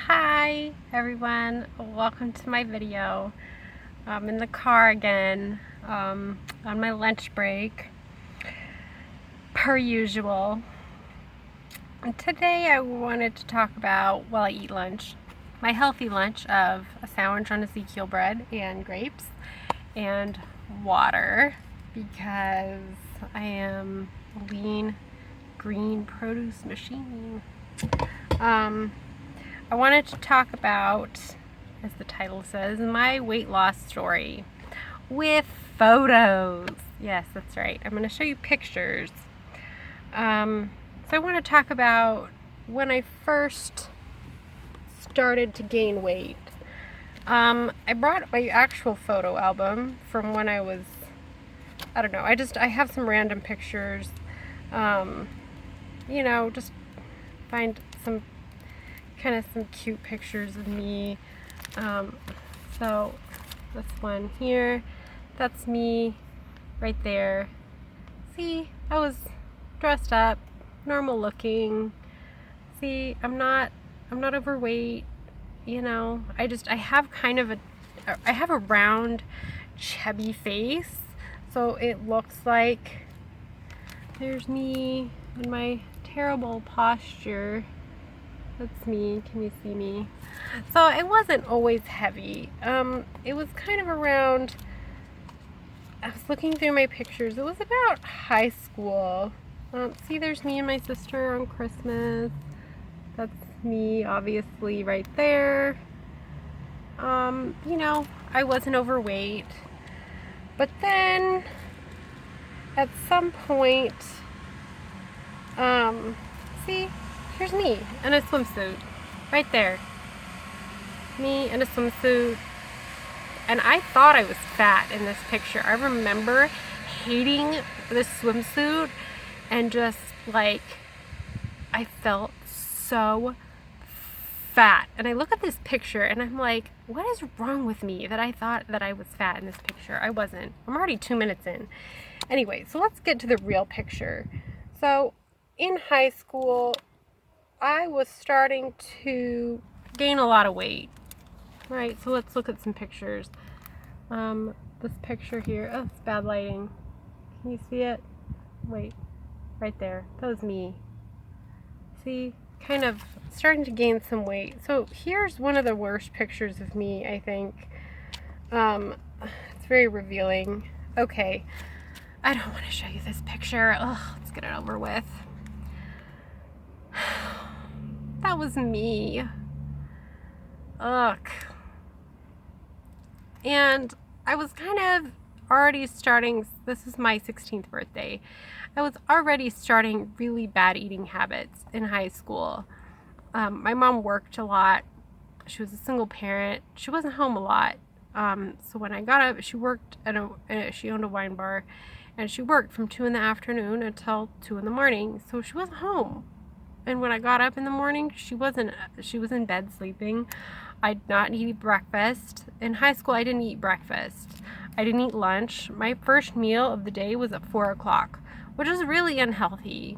Hi everyone, welcome to my video. I'm in the car again on my lunch break, per usual. And today I wanted to talk about, while I eat lunch, my healthy lunch of a sandwich on Ezekiel bread and grapes and water, because I am a lean green produce machine. I wanted to talk about, as the title says, my weight loss story with photos. Yes, that's right. I'm going to show you pictures. So I want to talk about when I first started to gain weight. I brought my actual photo album from when I was, I don't know, I have some random pictures. Just find some cute pictures of me. So this one here, that's me right there. See, I was dressed up, normal looking. See, I'm not overweight, I have a round, chubby face, so it looks like there's me in my terrible posture. That's me. Can you see me? So it wasn't always heavy. It was kind of around, I was looking through my pictures, it was about high school. See, there's me and my sister on Christmas. That's me, obviously, right there. I wasn't overweight. But then, at some point, see, here's me in a swimsuit, right there. Me in a swimsuit, and I thought I was fat in this picture. I remember hating this swimsuit and just like, I felt so fat. And I look at this picture and I'm like, what is wrong with me that I thought that I was fat in this picture? I wasn't. I'm already 2 minutes in. Anyway, so let's get to the real picture. So in high school, I was starting to gain a lot of weight. Right, so let's look at some pictures. This picture here, oh, it's bad lighting. Can you see it? Wait, right there. That was me. See, kind of starting to gain some weight. So here's one of the worst pictures of me, I think. It's very revealing. Okay, I don't want to show you this picture. Ugh, let's get it over with. That was me. Ugh. And I was kind of already starting, this is my 16th birthday, I was already starting really bad eating habits in high school. My mom worked a lot. She was a single parent. She wasn't home a lot. So when I got up, she worked she owned a wine bar, and she worked from 2 in the afternoon until 2 in the morning. So she wasn't home. And when I got up in the morning, she was in bed sleeping. I did not eat breakfast. In high school, I didn't eat breakfast. I didn't eat lunch. My first meal of the day was at 4 o'clock, which is really unhealthy.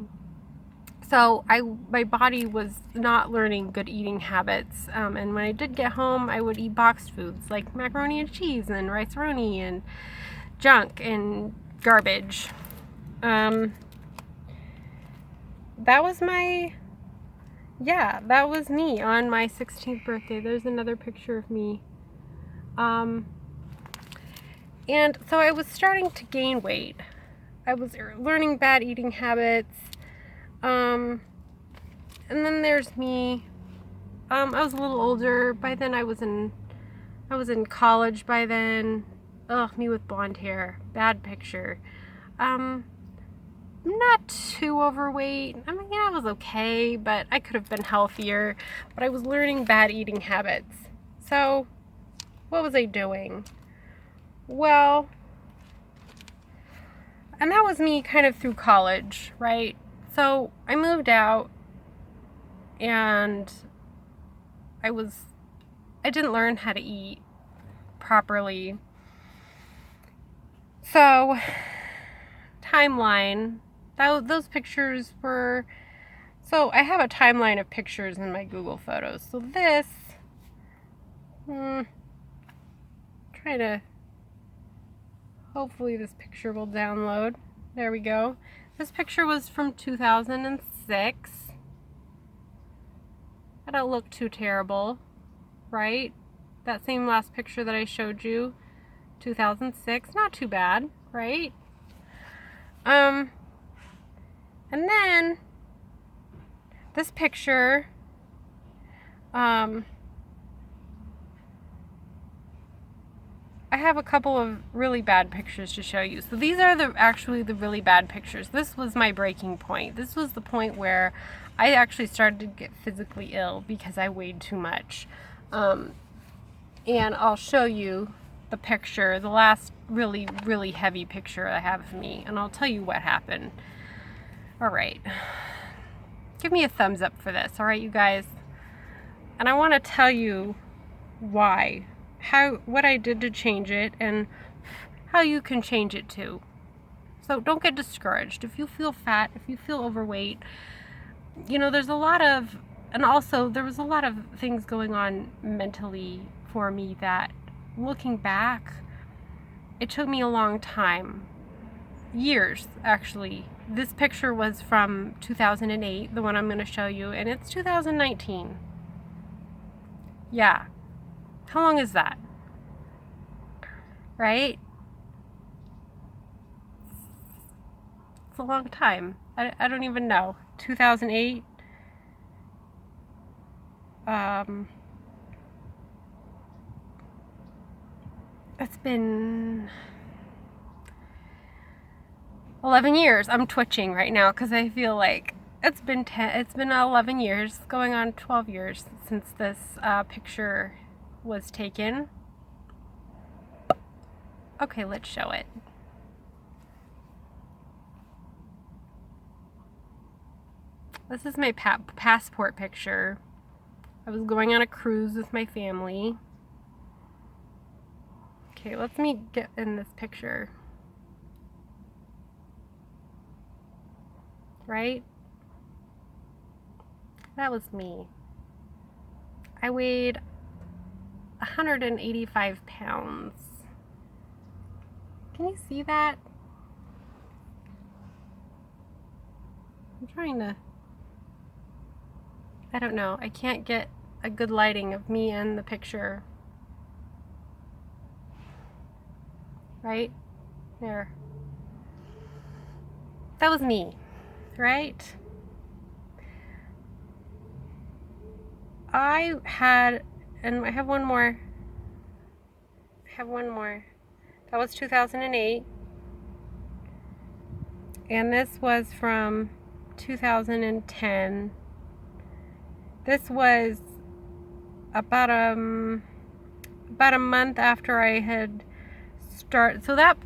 So my body was not learning good eating habits. And when I did get home, I would eat boxed foods like macaroni and cheese and rice-a-roni and junk and garbage. That was me on my 16th birthday. There's another picture of me. And so I was starting to gain weight. I was learning bad eating habits. And then there's me. I was a little older. By then I was in college by then. Ugh, me with blonde hair. Bad picture. Not too overweight. I mean, I was okay, but I could have been healthier. But I was learning bad eating habits. So, what was I doing? Well, and that was me kind of through college, right? So, I moved out, and I didn't learn how to eat properly. So, timeline. Those pictures were So I have a timeline of pictures in my Google Photos. So this, try to, hopefully this picture will download. There we go. This picture was from 2006. I don't look too terrible, right? That same last picture that I showed you, 2006, not too bad, right? And then this picture, I have a couple of really bad pictures to show you. So these are actually the really bad pictures. This was my breaking point. This was the point where I actually started to get physically ill because I weighed too much. And I'll show you the picture, the last really, really heavy picture I have of me, and I'll tell you what happened. All right. Give me a thumbs up for this, all right, you guys? And I want to tell you why, what I did to change it, and how you can change it too. So don't get discouraged. If you feel fat, if you feel overweight, you know, there's a lot of, and also there was a lot of things going on mentally for me that, looking back, it took me a long time. Years, actually. This picture was from 2008, the one I'm going to show you, and it's 2019. Yeah. How long is that? Right? It's a long time. I don't even know. 2008. It's been 11 years. I'm twitching right now because I feel like it's been 11 years, going on 12 years since this picture was taken. Okay, let's show it. This is my passport picture. I was going on a cruise with my family. Okay, let me get in this picture. Right? That was me. I weighed 185 pounds. Can you see that? I'm trying to, I don't know. I can't get a good lighting of me in the picture. Right? There. That was me, right? I had, and I have one more. That was 2008. And this was from 2010. This was about a month after I had started. So that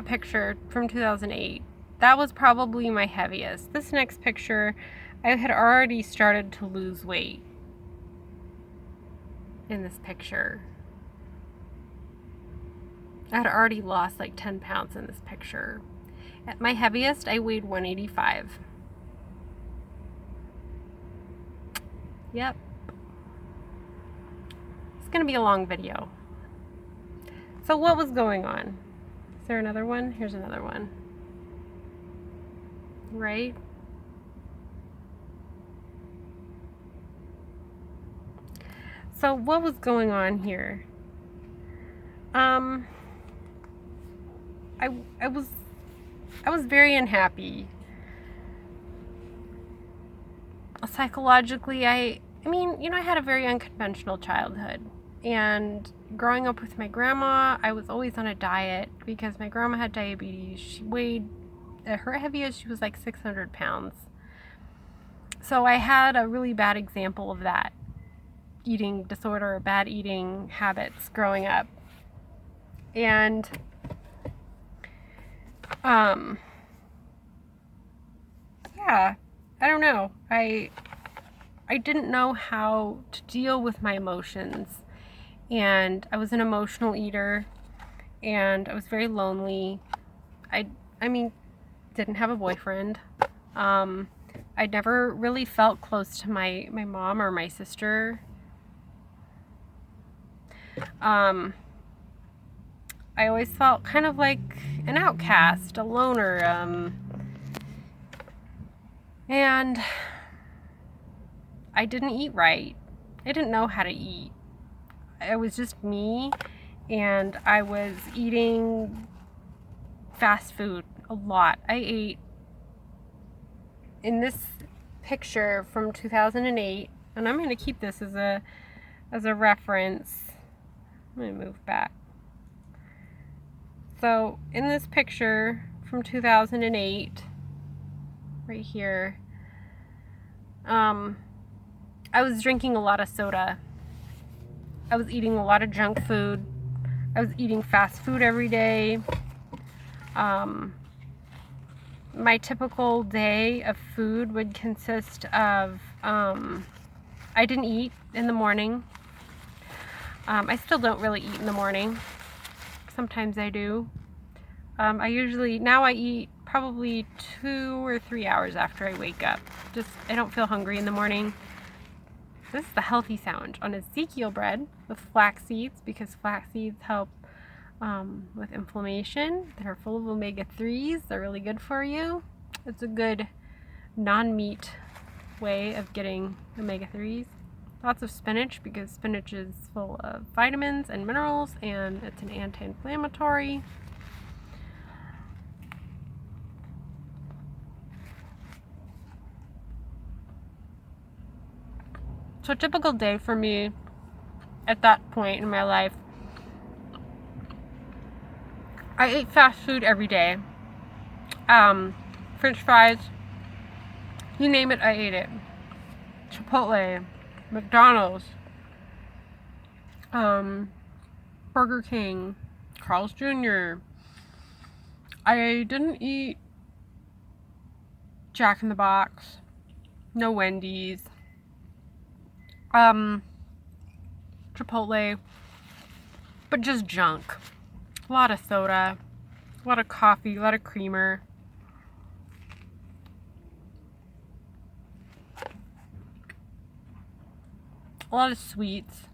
picture from 2008, that was probably my heaviest. This next picture, I had already started to lose weight in this picture. I had already lost like 10 pounds in this picture. At my heaviest, I weighed 185. Yep. It's gonna be a long video. So what was going on? Is there another one? Here's another one. Right? So what was going on here? I was very unhappy. Psychologically, I mean, you know, I had a very unconventional childhood. And growing up with my grandma, I was always on a diet because my grandma had diabetes. She weighed, at her heaviest, she was like 600 pounds. So I had a really bad example of that eating disorder, bad eating habits growing up. And yeah, I don't know. I didn't know how to deal with my emotions, and I was an emotional eater, and I was very lonely. I mean, didn't have a boyfriend. I never really felt close to my mom or my sister. I always felt kind of like an outcast, a loner, and I didn't eat right. I didn't know how to eat. It was just me, and I was eating fast food a lot. I ate, in this picture from 2008, and I'm going to keep this as a reference. I'm going to move back. So in this picture from 2008, right here, I was drinking a lot of soda. I was eating a lot of junk food. I was eating fast food every day. My typical day of food would consist of, I didn't eat in the morning. I still don't really eat in the morning. Sometimes I do. Now I eat probably 2 or 3 hours after I wake up. I don't feel hungry in the morning. This is the healthy sound on Ezekiel bread with flax seeds, because flax seeds help with inflammation. They're full of omega-3s. They're really good for you. It's a good non-meat way of getting omega-3s. Lots of spinach, because spinach is full of vitamins and minerals, and it's an anti-inflammatory. So a typical day for me at that point in my life, I ate fast food every day. French fries, you name it, I ate it. Chipotle, McDonald's, Burger King, Carl's Jr. I didn't eat Jack in the Box, no Wendy's, Chipotle, but just junk. A lot of soda, a lot of coffee, a lot of creamer. A lot of sweets.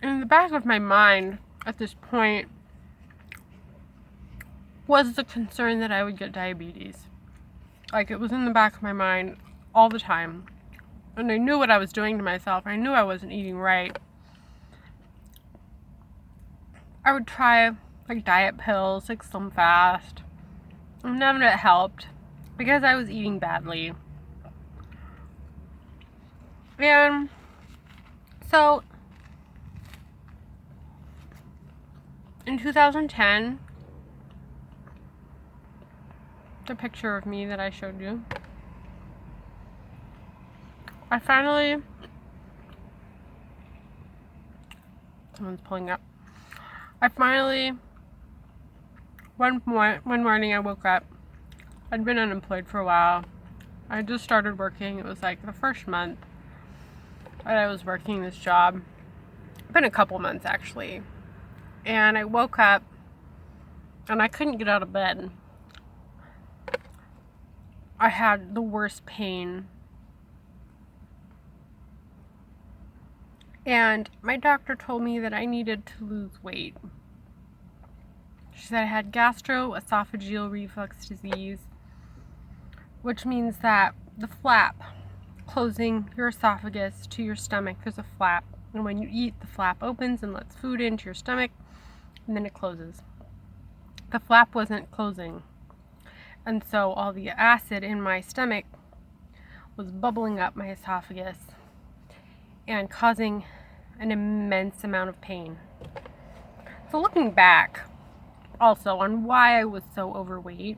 In the back of my mind at this point was the concern that I would get diabetes. Like, it was in the back of my mind all the time. And I knew what I was doing to myself. I knew I wasn't eating right. I would try like diet pills, like SlimFast. And none of it helped, because I was eating badly. And so in 2010, the picture of me that I showed you, someone's pulling up. One morning I woke up. I'd been unemployed for a while. I just started working. It was like the first month that I was working this job. It's been a couple months actually. And I woke up and I couldn't get out of bed. I had the worst pain. And my doctor told me that I needed to lose weight. She said I had gastroesophageal reflux disease, which means that the flap closing your esophagus to your stomach, there's a flap. And when you eat, the flap opens and lets food into your stomach, and then it closes. The flap wasn't closing. And so all the acid in my stomach was bubbling up my esophagus and causing an immense amount of pain. So looking back also on why I was so overweight,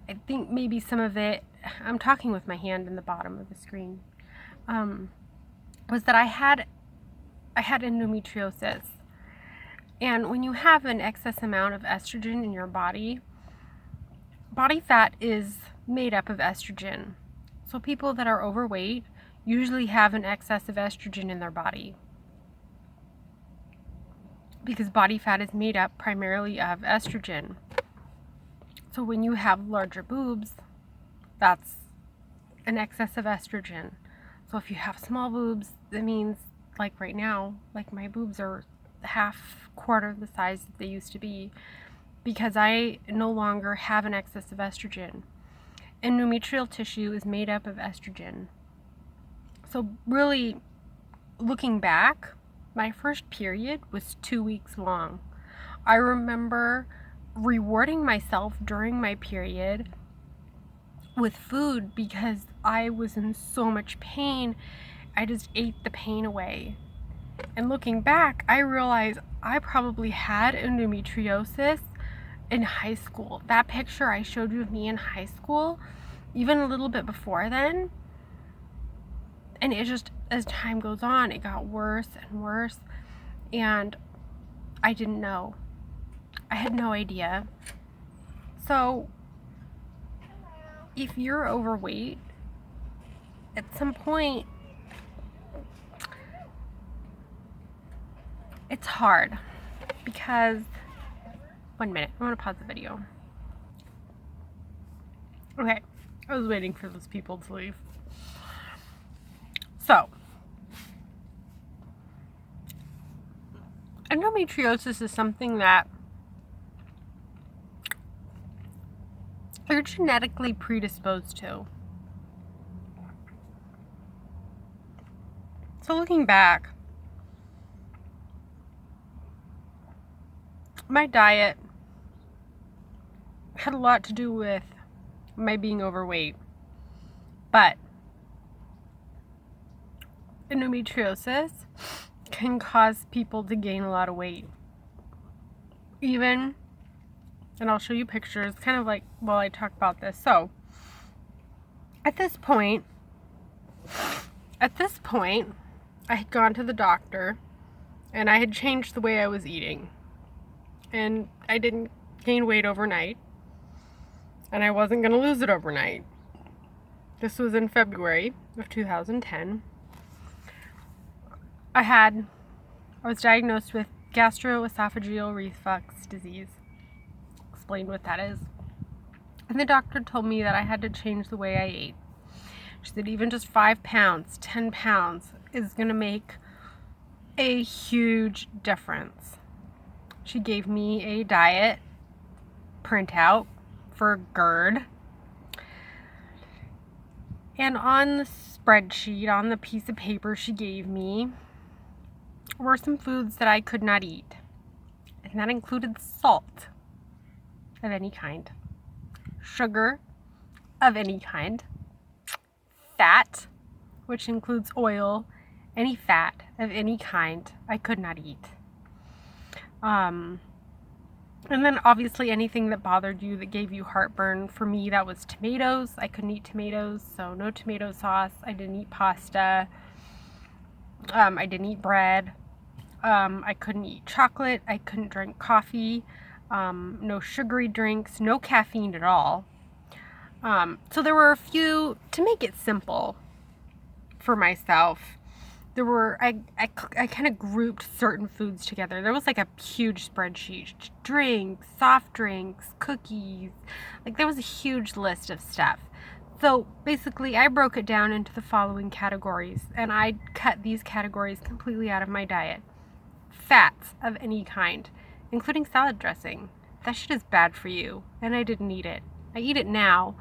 I think maybe some of it, I'm talking with my hand in the bottom of the screen, was that I had endometriosis. And when you have an excess amount of estrogen in your body, body fat is made up of estrogen. So people that are overweight usually have an excess of estrogen in their body. because body fat is made up primarily of estrogen. So when you have larger boobs, that's an excess of estrogen. So if you have small boobs, that means, like right now, like my boobs are quarter the size that they used to be, because I no longer have an excess of estrogen. Endometrial tissue is made up of estrogen. So really, looking back, my first period was 2 weeks long. I remember rewarding myself during my period with food because I was in so much pain. I just ate the pain away. And looking back, I realized I probably had endometriosis in high school. That picture I showed you of me in high school, even a little bit before then, and it just, as time goes on, it got worse and worse, and I didn't know. I had no idea. So if you're overweight, at some point, it's hard because, 1 minute, I'm gonna pause the video. Okay, I was waiting for those people to leave. So, endometriosis is something that you're genetically predisposed to. So looking back, my diet had a lot to do with my being overweight, but endometriosis can cause people to gain a lot of weight. Even, and I'll show you pictures, kind of like while I talk about this. So, at this point, I had gone to the doctor and I had changed the way I was eating. And I didn't gain weight overnight. And I wasn't going to lose it overnight. This was in February of 2010. I was diagnosed with gastroesophageal reflux disease. Explain what that is. And the doctor told me that I had to change the way I ate. She said even just 5 pounds, 10 pounds is going to make a huge difference. She gave me a diet printout for GERD. And on the spreadsheet, on the piece of paper she gave me, were some foods that I could not eat. And that included salt of any kind, sugar of any kind, fat, which includes oil, any fat of any kind I could not eat. And then obviously anything that bothered you, that gave you heartburn. For me, that was tomatoes. I couldn't eat tomatoes, so no tomato sauce. I didn't eat pasta. I didn't eat bread. I couldn't eat chocolate. I couldn't drink coffee. No sugary drinks. No caffeine at all. So there were a few, to make it simple for myself, I kind of grouped certain foods together. There was like a huge spreadsheet. Drinks, soft drinks, cookies. Like there was a huge list of stuff. So basically I broke it down into the following categories, and I cut these categories completely out of my diet. Fats of any kind, including salad dressing. That shit is bad for you, and I didn't eat it. I eat it now,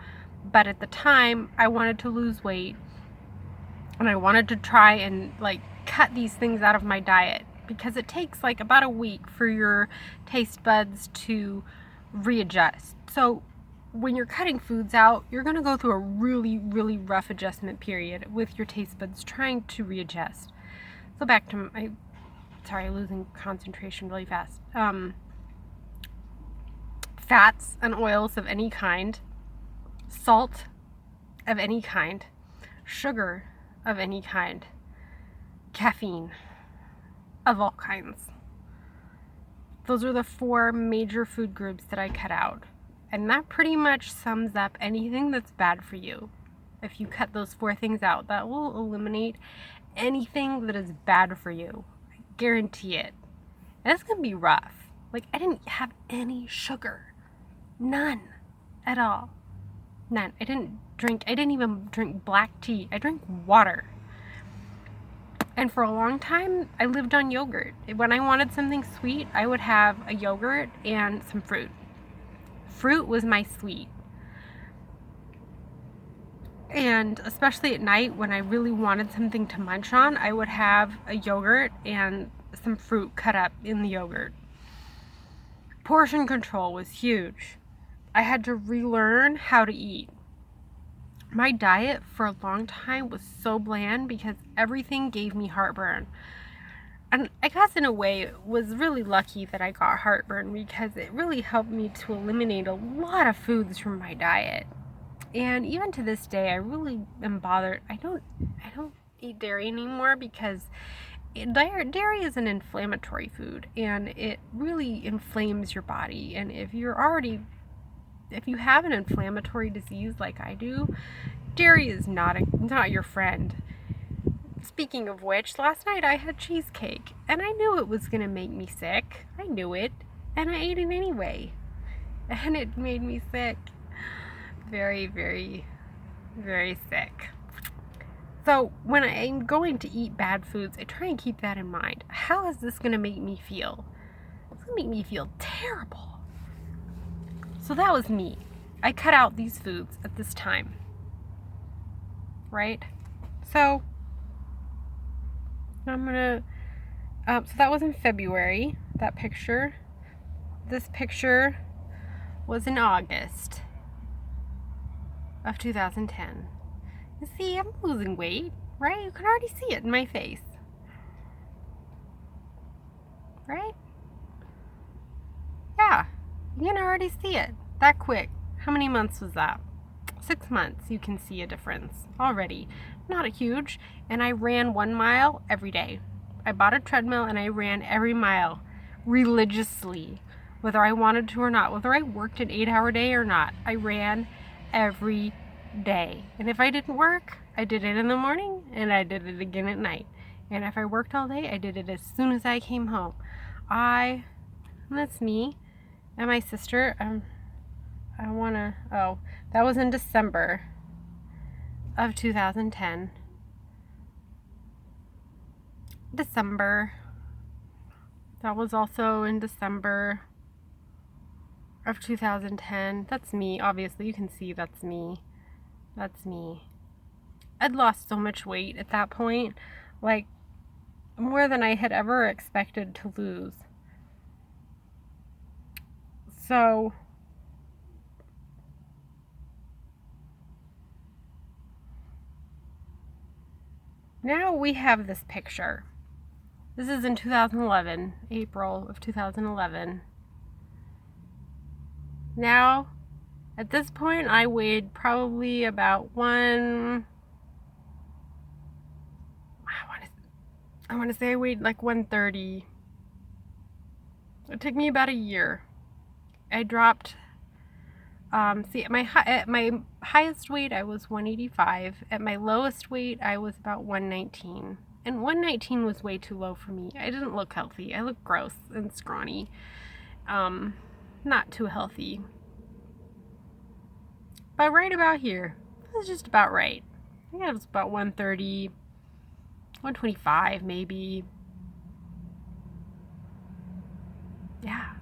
but at the time I wanted to lose weight. And I wanted to try and like cut these things out of my diet, because it takes like about a week for your taste buds to readjust. So when you're cutting foods out, you're going to go through a really, really rough adjustment period with your taste buds trying to readjust. So back to losing concentration really fast. Fats and oils of any kind, salt of any kind, sugar of any kind, caffeine of all kinds. Those are the 4 major food groups that I cut out. And that pretty much sums up anything that's bad for you. If you cut those 4 things out, that will eliminate anything that is bad for you. I guarantee it. And it's going to be rough. Like, I didn't have any sugar. None at all. None. I didn't even drink black tea. I drank water. And for a long time, I lived on yogurt. When I wanted something sweet, I would have a yogurt and some fruit. Fruit was my sweet. And especially at night, when I really wanted something to munch on, I would have a yogurt and some fruit cut up in the yogurt. Portion control was huge. I had to relearn how to eat. My diet for a long time was so bland because everything gave me heartburn. And I guess in a way was really lucky that I got heartburn because it really helped me to eliminate a lot of foods from my diet. And even to this day, I really am bothered. I don't eat dairy anymore because dairy is an inflammatory food and it really inflames your body. And if you have an inflammatory disease like I do, dairy is not your friend. Speaking of which, last night I had cheesecake and I knew it was going to make me sick. I knew it, and I ate it anyway. And it made me sick. Very, very, very sick. So when I'm going to eat bad foods, I try and keep that in mind. How is this going to make me feel? It's going to make me feel terrible. So that was me. I cut out these foods at this time. Right? So I'm going to... so that was in February, that picture. This picture was in August of 2010. You see, I'm losing weight, right? You can already see it in my face. Right? Yeah, you can already see it. That quick. How many months was that? 6 months, you can see a difference already. Not a huge. And I ran 1 mile every day. I bought a treadmill and I ran every mile religiously, whether I wanted to or not, whether I worked an 8-hour day or not. I ran every day. And if I didn't work, I did it in the morning and I did it again at night. And if I worked all day, I did it as soon as I came home. That's me and my sister. That was in December of 2010. That was also in December of 2010. That's me. Obviously, you can see that's me. That's me. I'd lost so much weight at that point, like more than I had ever expected to lose. So now we have this picture. This is in 2011, April of 2011. Now, at this point, I weighed probably about I want to say I weighed like 130. It took me about a year. I dropped, at my highest weight, I was 185. At my lowest weight, I was about 119. And 119 was way too low for me. I didn't look healthy. I looked gross and scrawny. Not too healthy. But right about here, it was just about right. I think it was about 130, 125 maybe. Yeah,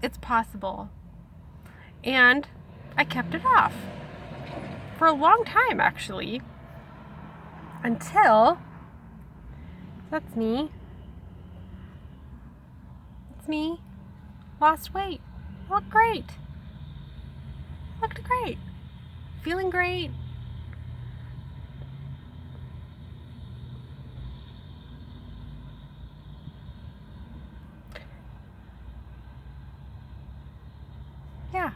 it's possible. And I kept it off for a long time, actually, until, that's me, lost weight. I looked great. Looked great. Feeling great. Yeah.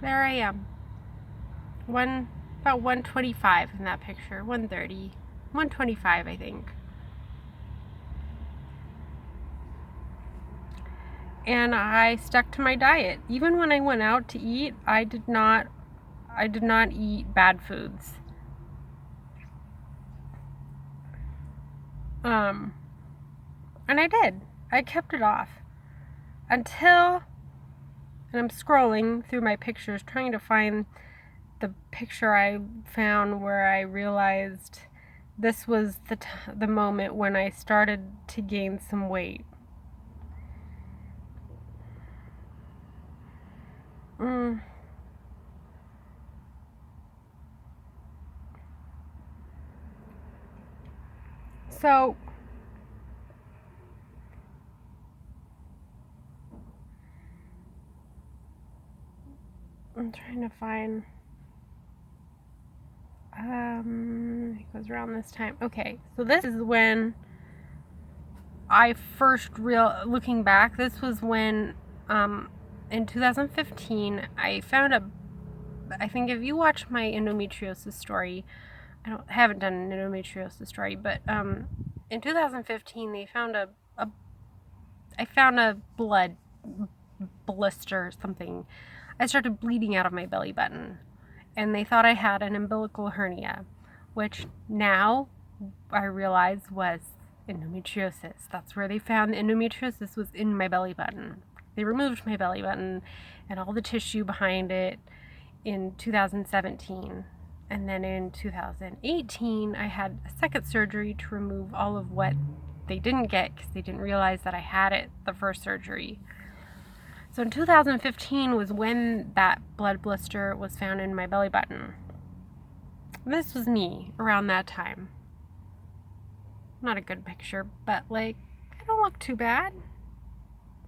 There I am. About 125 in that picture. 130. 125, I think. And I stuck to my diet. Even when I went out to eat, I did not eat bad foods. And I did. I kept it off until, and I'm scrolling through my pictures trying to find the picture I found where I realized this was the moment when I started to gain some weight. So I'm trying to find, it goes around this time. Okay, so this is when I first looking back, this was when, in 2015, I found I think if you watch my endometriosis story, haven't done an endometriosis story, but, in 2015, I found a blood blister or something. I started bleeding out of my belly button, and they thought I had an umbilical hernia, which now I realize was endometriosis. That's where they found the endometriosis was in my belly button. They removed my belly button and all the tissue behind it in 2017. And then in 2018, I had a second surgery to remove all of what they didn't get because they didn't realize that I had it the first surgery. So in 2015 was when that blood blister was found in my belly button. This was me around that time. Not a good picture, but like, I don't look too bad.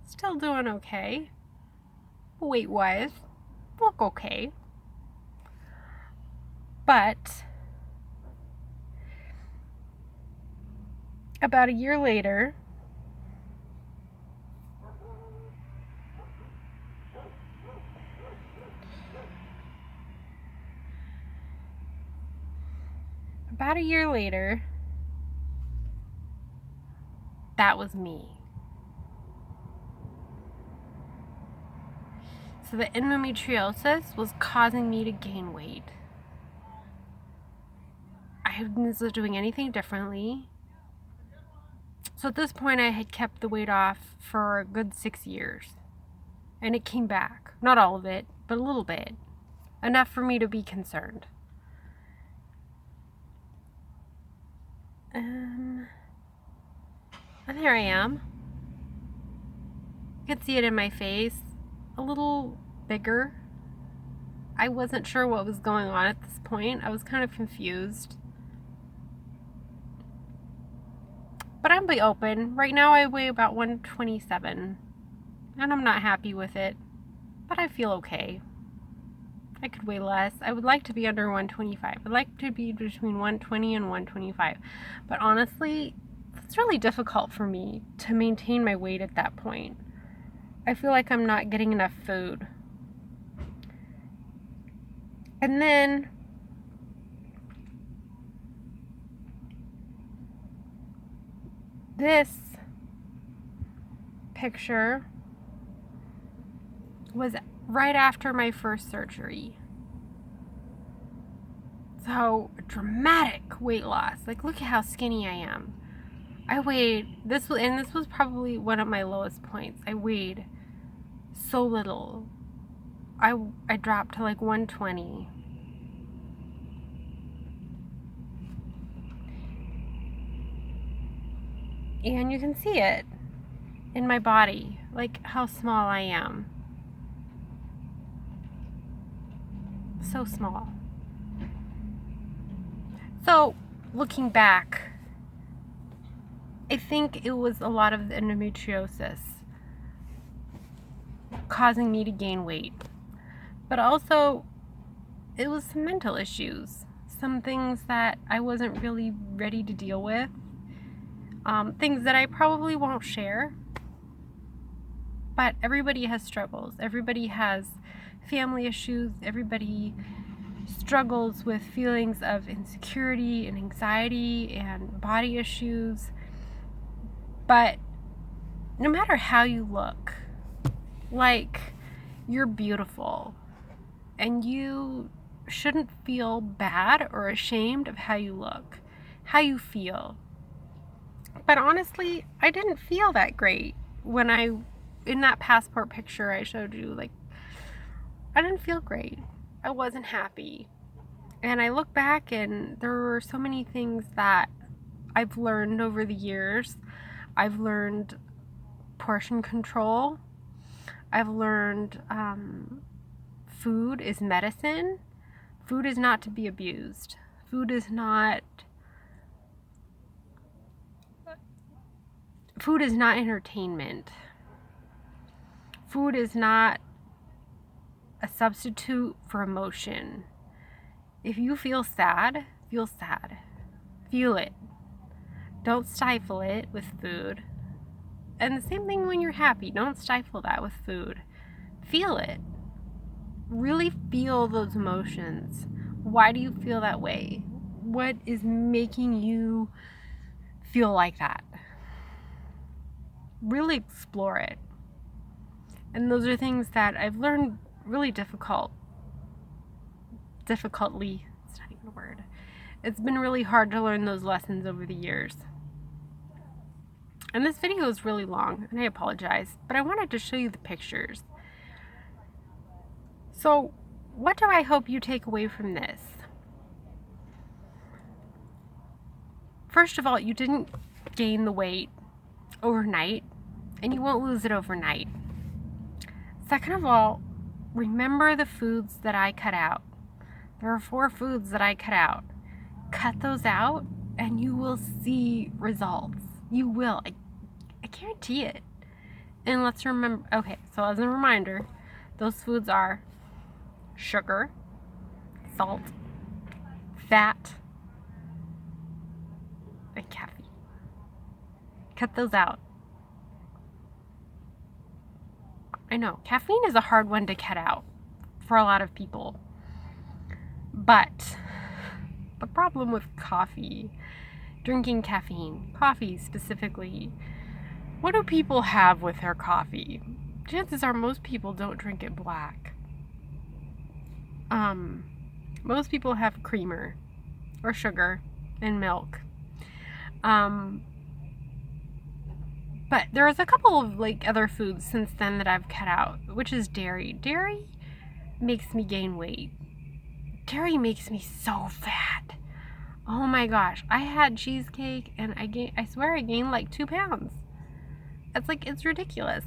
Still doing okay. Weight-wise, look okay. But about a year later, that was me. So the endometriosis was causing me to gain weight. I wasn't doing anything differently. So at this point, I had kept the weight off for a good 6 years. And it came back. Not all of it, but a little bit. Enough for me to be concerned. And there I am. You can see it in my face. A little bigger. I wasn't sure what was going on at this point. I was kind of confused. But I'm be open. Right now I weigh about 127. And I'm not happy with it. But I feel okay. I could weigh less. I would like to be under 125. I'd like to be between 120 and 125. But honestly, it's really difficult for me to maintain my weight at that point. I feel like I'm not getting enough food. And then this picture was right after my first surgery. So, dramatic weight loss. Like, look at how skinny I am. This was probably one of my lowest points. I weighed so little. I dropped to like 120. And you can see it in my body, like how small I am. So small. So, looking back, I think it was a lot of the endometriosis causing me to gain weight. But also, it was some mental issues. Some things that I wasn't really ready to deal with. Things that I probably won't share. But everybody has struggles. Everybody has family issues. Everybody struggles with feelings of insecurity and anxiety and body issues. But no matter how you look, like, you're beautiful. And you shouldn't feel bad or ashamed of how you look, how you feel. But honestly, I didn't feel that great when in that passport picture I showed you. Like, I didn't feel great. I wasn't happy. And I look back and there were so many things that I've learned over the years. I've learned portion control. I've learned food is medicine. Food is not to be abused. Food is not entertainment. Food is not a substitute for emotion. If you feel sad, feel sad. Feel it. Don't stifle it with food. And the same thing when you're happy. Don't stifle that with food. Feel it. Really feel those emotions. Why do you feel that way? What is making you feel like that? Really explore it. And those are things that I've learned really difficultly. It's not even a word. It's been really hard to learn those lessons over the years. And this video is really long, and I apologize, but I wanted to show you the pictures. So, what do I hope you take away from this? First of all, you didn't gain the weight overnight, and you won't lose it overnight. Second of all, remember the foods that I cut out. There are 4 foods that I cut out. Cut those out, and you will see results. You will. I guarantee it. And let's remember, okay, so as a reminder, those foods are sugar, salt, fat, and caffeine. Cut those out. I know, caffeine is a hard one to cut out for a lot of people. But the problem with coffee, drinking caffeine, coffee specifically, what do people have with their coffee? Chances are most people don't drink it black. Most people have creamer or sugar and milk. But there's a couple of other foods since then that I've cut out, which is dairy. Dairy makes me gain weight. Dairy makes me so fat. Oh my gosh, I had cheesecake and I swear I gained like 2 pounds. It's ridiculous.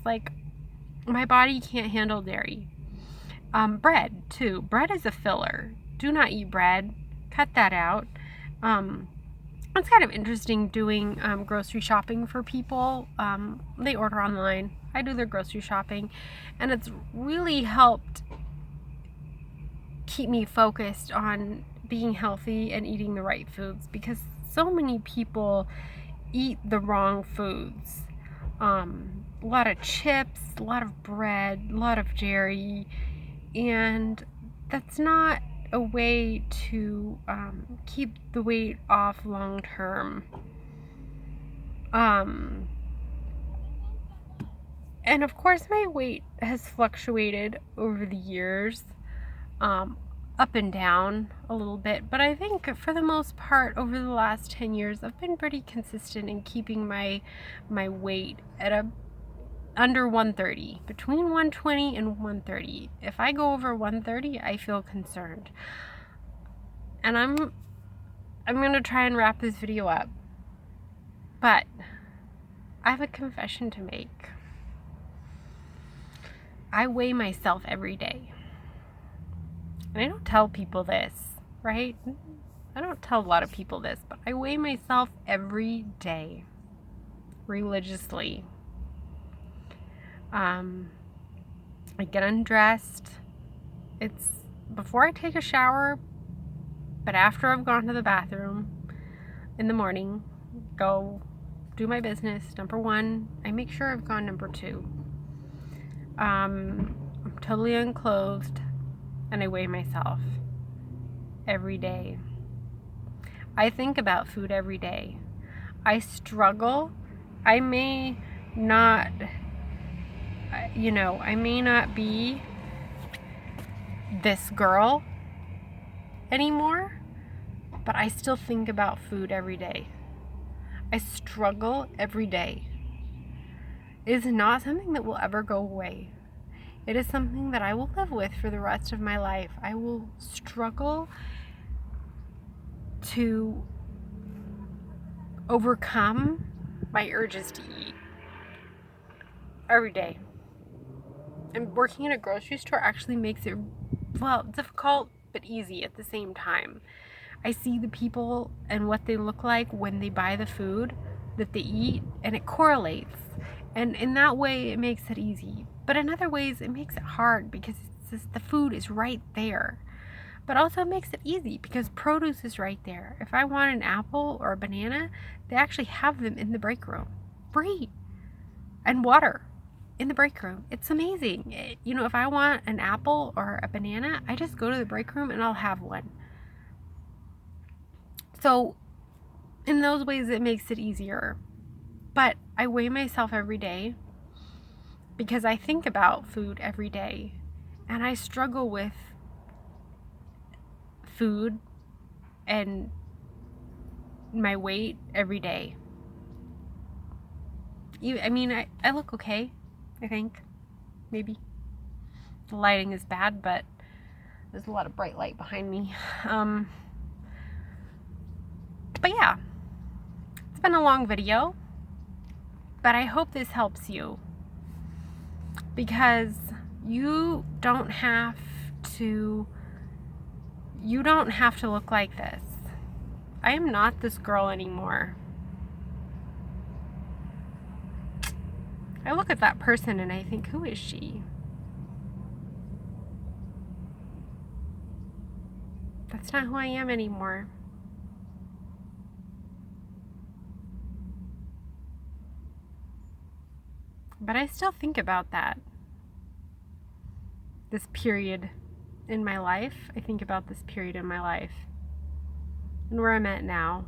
My body can't handle dairy. Bread too. Bread is a filler. Do not eat bread. Cut that out. It's kind of interesting doing grocery shopping for people. They order online. I do their grocery shopping, and it's really helped keep me focused on being healthy and eating the right foods, because so many people eat the wrong foods. A lot of chips, a lot of bread, a lot of dairy, and that's not a way to keep the weight off long term. And of course my weight has fluctuated over the years, up and down a little bit, but I think for the most part over the last 10 years I've been pretty consistent in keeping my weight at under 130, between 120 and 130. If I go over 130, I feel concerned. And I'm going to try and wrap this video up. But I have a confession to make. I weigh myself every day. And I don't tell people this, right? I don't tell a lot of people this, but I weigh myself every day, religiously. I get undressed. It's before I take a shower, but after I've gone to the bathroom in the morning, go do my business. Number 1, I make sure I've gone number 2. I'm totally unclothed, and I weigh myself every day. I think about food every day. I struggle. I may not be this girl anymore, but I still think about food every day. I struggle every day. It is not something that will ever go away. It is something that I will live with for the rest of my life. I will struggle to overcome my urges to eat every day. And working in a grocery store actually makes it, well, difficult but easy at the same time. I see the people and what they look like when they buy the food that they eat, and it correlates. And in that way, it makes it easy. But in other ways, it makes it hard because it's just, the food is right there. But also it makes it easy because produce is right there. If I want an apple or a banana, they actually have them in the break room. Free. And water in the break room. It's amazing. You know, if I want an apple or a banana, I just go to the break room and I'll have one. So in those ways, it makes it easier. But I weigh myself every day because I think about food every day. And I struggle with food and my weight every day. I mean, I look okay, I think. Maybe. The lighting is bad, but there's a lot of bright light behind me. But yeah, it's been a long video, but I hope this helps you, because you don't have to look like this. I am not this girl anymore. I look at that person and I think, who is she? That's not who I am anymore. But I still think about that. This period in my life. I think about this period in my life and where I'm at now.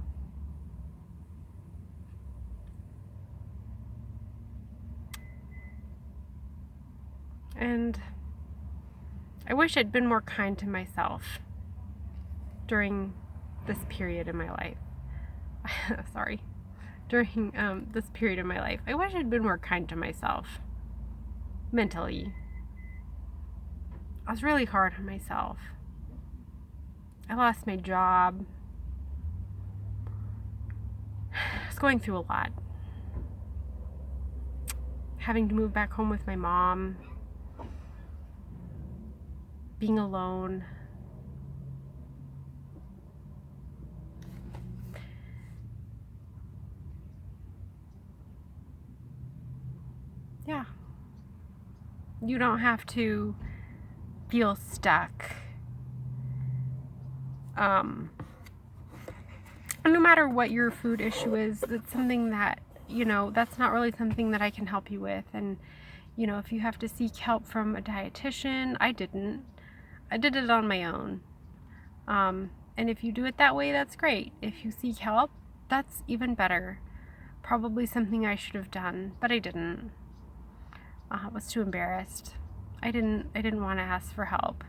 And I wish I'd been more kind to myself during this period in my life. Sorry. During this period in my life. I wish I'd been more kind to myself. Mentally. I was really hard on myself. I lost my job. I was going through a lot. Having to move back home with my mom. Being alone. Yeah. You don't have to feel stuck. No matter what your food issue is, it's something that, that's not really something that I can help you with. And, if you have to seek help from a dietitian, I didn't. I did it on my own. And if you do it that way, that's great. If you seek help, that's even better. Probably something I should have done, but I didn't. I was too embarrassed. I didn't want to ask for help.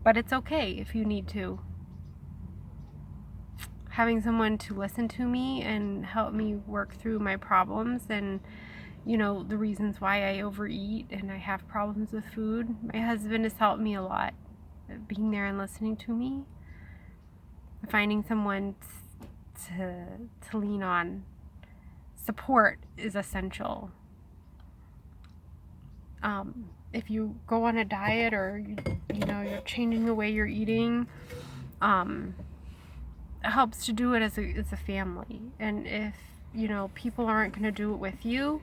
But it's okay if you need to. Having someone to listen to me and help me work through my problems and, the reasons why I overeat and I have problems with food. My husband has helped me a lot. Being there and listening to me. Finding someone to lean on. Support is essential. If you go on a diet or, you're changing the way you're eating, it helps to do it as a family. And if, people aren't going to do it with you,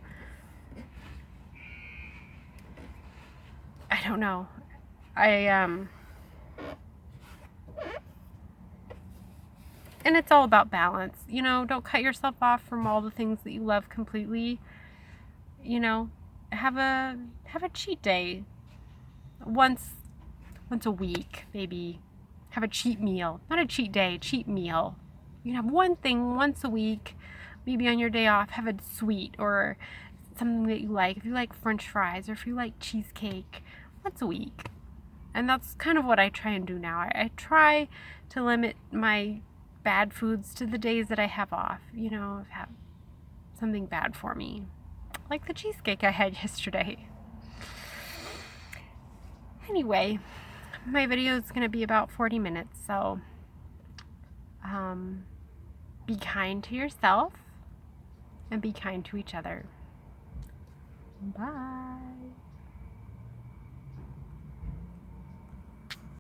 I don't know. And it's all about balance. Don't cut yourself off from all the things that you love completely. Have a cheat day once a week, maybe. Have a cheat meal. Not a cheat day, cheat meal. You can have one thing once a week, maybe on your day off. Have a sweet or something that you like. If you like French fries or if you like cheesecake, once a week. And that's kind of what I try and do now. I try to limit my bad foods to the days that I have off. You know, have something bad for me. Like the cheesecake I had yesterday. Anyway, my video is going to be about 40 minutes, so be kind to yourself and be kind to each other. Bye.